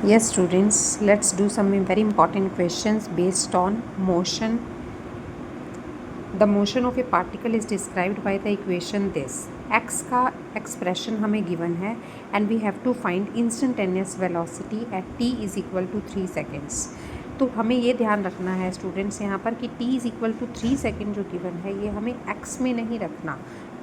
Yes, students, let's do some very important questions based on motion. The motion of a particle is described by the equation this. X का expression हमें given है and we have to find instantaneous velocity at t is equal to 3 seconds. तो हमें ये ध्यान रखना है students यहाँ पर कि t is equal to 3 second जो गिवन है ये हमें x में नहीं रखना.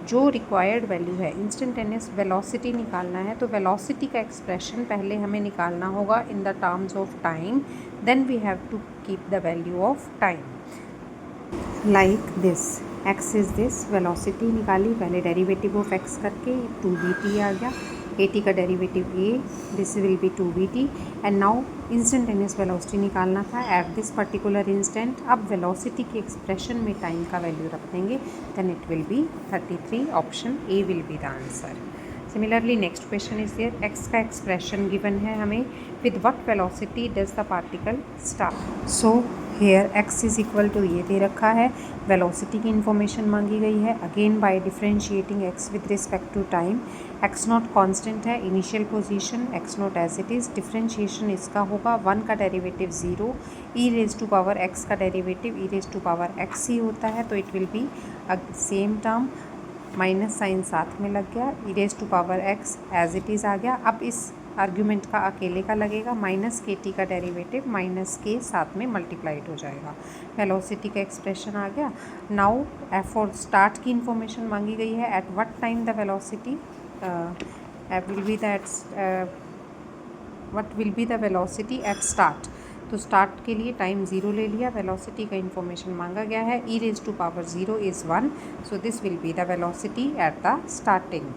जो रिक्वायर्ड वैल्यू है इंस्टेंटेनियस वेलोसिटी निकालना है तो वेलोसिटी का एक्सप्रेशन पहले हमें निकालना होगा in the terms of time, then we have to keep the value of time like this. x is this, velocity निकाली, पहले डेरिवेटिव ऑफ x करके 2vt आ गया, at का derivative a, this will be 2vt and now instantaneous velocity निकालना था at this particular instant. अब velocity के expression में टाइम का वैल्यू रख देंगे, then it will be 33. Option A will be the answer. Similarly next question is there. x का expression given है हमें, with what velocity does the particle start. So here x is equal to ये दे रखा है, velocity की information मांगी गई है. Again by differentiating x with respect to time. x naught constant है, initial position x naught as it is. Differentiation इसका होगा 1 का derivative 0, e raise to power x का derivative e raise to power x ही होता है, तो it will be same term. Minus sign साथ में लग गया, e raise to power x as it is आ गया. अब इस आर्ग्यूमेंट का अकेले का लगेगा, माइनस के टी का डेरिवेटिव माइनस के साथ में मल्टीप्लाइड हो जाएगा. वेलोसिटी का एक्सप्रेशन आ गया. नाउ फॉर स्टार्ट की इन्फॉर्मेशन मांगी गई है, at what time the velocity will be that what will be the velocity eight start. तो स्टार्ट के लिए टाइम 0 ले लिया, वेलोसिटी का इन्फॉर्मेशन मांगा गया है, e raise to power 0 is 1, so this will be the velocity at the starting.